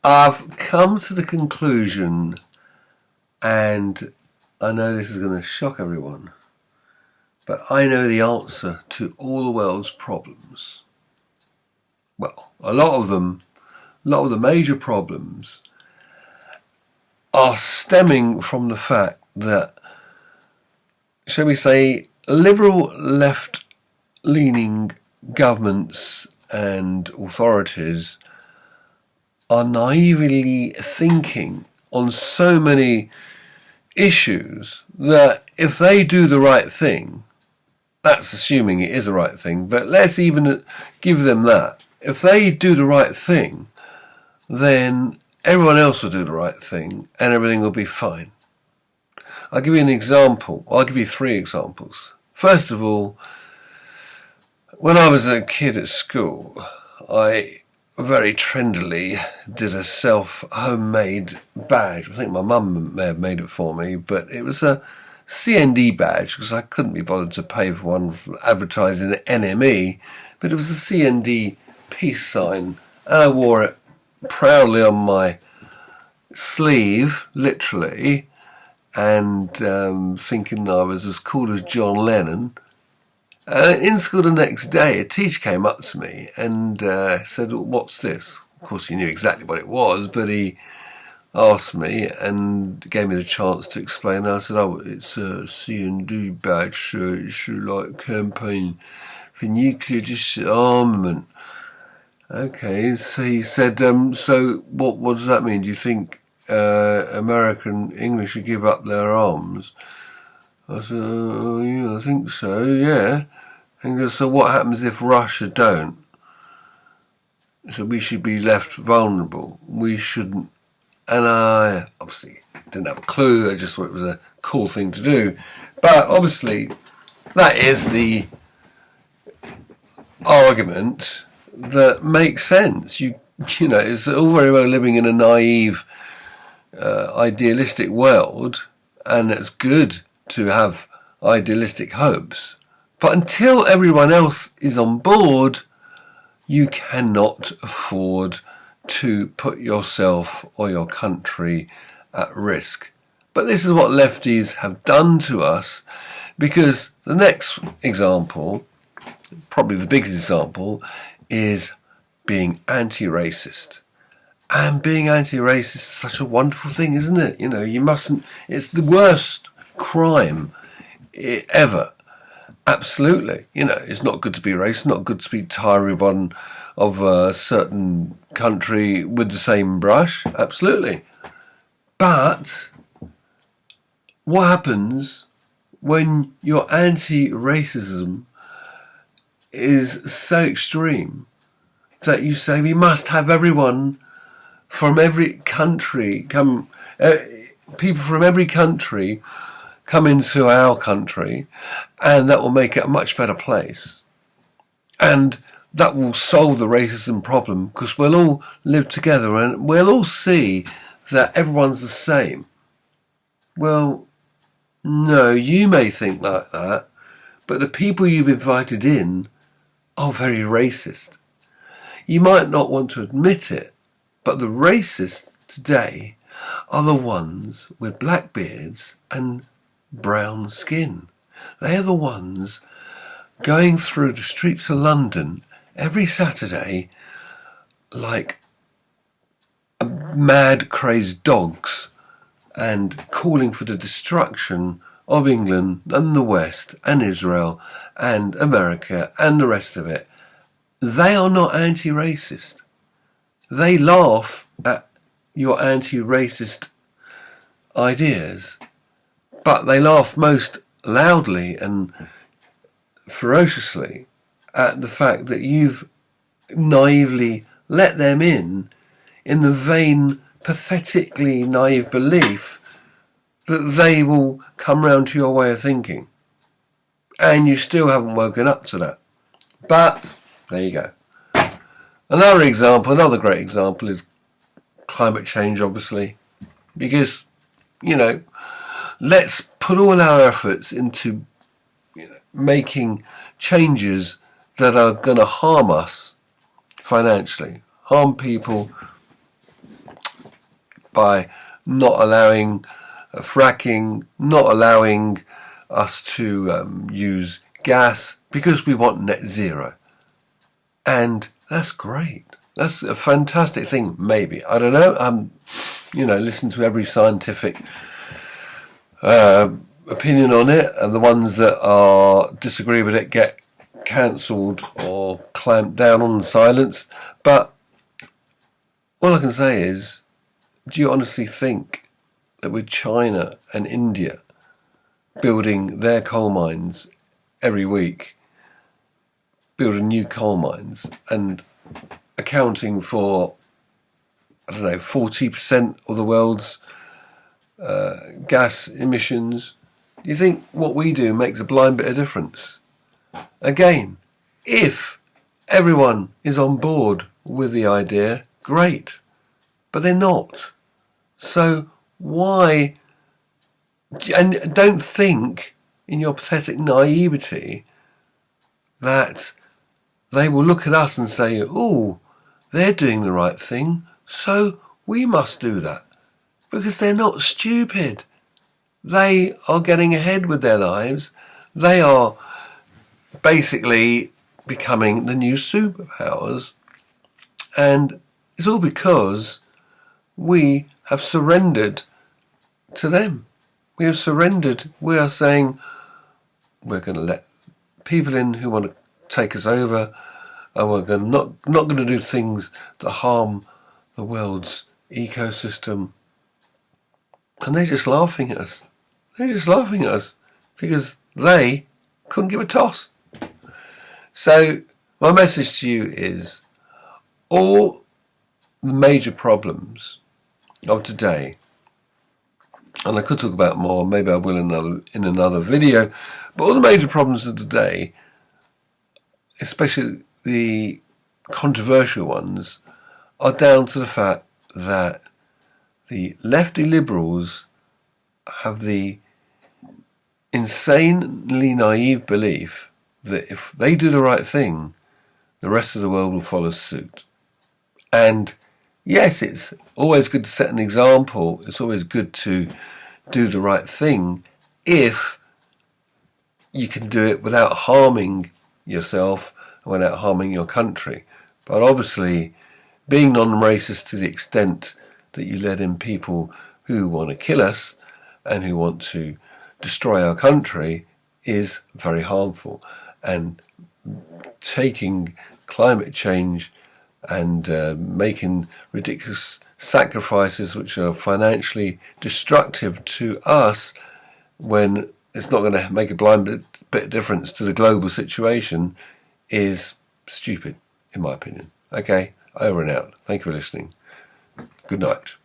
I've come to the conclusion, and I know this is going to shock everyone, but I know the answer to all the world's problems. Well, a lot of the major problems are stemming from the fact that, shall we say, liberal left-leaning governments and authorities are naively thinking on so many issues that if they do the right thing, that's assuming it is the right thing, but let's even give them that. If they do the right thing, then everyone else will do the right thing and everything will be fine. I'll give you an example. I'll give you 3 examples. First of all, when I was a kid at school, I very trendily did a homemade badge. I think my mum may have made it for me, but it was a CND badge because I couldn't be bothered to pay for one advertising the NME, but it was a CND peace sign, and I wore it proudly on my sleeve, literally, and thinking I was as cool as John Lennon. In school the next day, a teacher came up to me and said, "What's this?" Of course, he knew exactly what it was, but he asked me and gave me the chance to explain. I said, "Oh, it's a CND badge. It's like campaign for nuclear disarmament." Okay, so he said, "So what does that mean? Do you think American English should give up their arms?" I said, "Yeah, I think so, yeah." And he goes, "So what happens if Russia don't?" So we should be left vulnerable. We shouldn't. And I obviously didn't have a clue. I just thought it was a cool thing to do. But obviously, that is the argument that makes sense. You know, it's all very well living in a naive, idealistic world, and it's good to have idealistic hopes. But until everyone else is on board, you cannot afford to put yourself or your country at risk. But this is what lefties have done to us, because the next example, probably the biggest example, is being anti-racist. And being anti-racist is such a wonderful thing, isn't it? You know, you mustn't, it's the worst crime ever. Absolutely. You know, it's not good to be racist, not good to speak to everyone of a certain country with the same brush. Absolutely. But what happens when your anti-racism is so extreme that you say we must have everyone from every country come, people from every country come into our country, and that will make it a much better place. And that will solve the racism problem, because we'll all live together and we'll all see that everyone's the same. Well, no, you may think like that, but the people you've invited in are very racist. You might not want to admit it, but the racists today are the ones with black beards and brown skin. They are the ones going through the streets of London every Saturday like mad, crazed dogs and calling for the destruction of England and the West and Israel and America and the rest of it. They are not anti-racist. They laugh at your anti-racist ideas, but they laugh most loudly and ferociously at the fact that you've naively let them in the vain, pathetically naive belief that they will come round to your way of thinking. And you still haven't woken up to that. But there you go. Another great example is climate change, obviously, because, you know, let's put all our efforts into making changes that are going to harm us financially, harm people by not allowing fracking, not allowing us to use gas because we want net zero. And that's great. That's a fantastic thing, maybe. I don't know. Listen to every scientific opinion on it, and the ones that disagree with it get cancelled or clamped down on silence. But all I can say is, do you honestly think that with China and India building their coal mines every week, building new coal mines and accounting for, 40% of the world's gas emissions, do you think what we do makes a blind bit of difference? Again, if everyone is on board with the idea, great, but they're not. So why? And don't think in your pathetic naivety that they will look at us and say, oh, they're doing the right thing, so we must do that. Because they're not stupid. They are getting ahead with their lives. They are basically becoming the new superpowers. And it's all because we have surrendered to them. We have surrendered. We are saying we're going to let people in who want to take us over, and we're not going to do things that harm the world's ecosystem. And they're just laughing at us. They're just laughing at us because they couldn't give a toss. So my message to you is, all the major problems of today, and I could talk about more, maybe I will in another video, but all the major problems of today, especially the controversial ones, are down to the fact that the lefty liberals have the insanely naive belief that if they do the right thing, the rest of the world will follow suit. And yes, it's always good to set an example. It's always good to do the right thing if you can do it without harming yourself and without harming your country. But obviously, being non-racist to the extent that you let in people who want to kill us and who want to destroy our country is very harmful. And taking climate change and making ridiculous sacrifices which are financially destructive to us when it's not going to make a blind bit of difference to the global situation is stupid, in my opinion. Okay, over and out. Thank you for listening. Good night.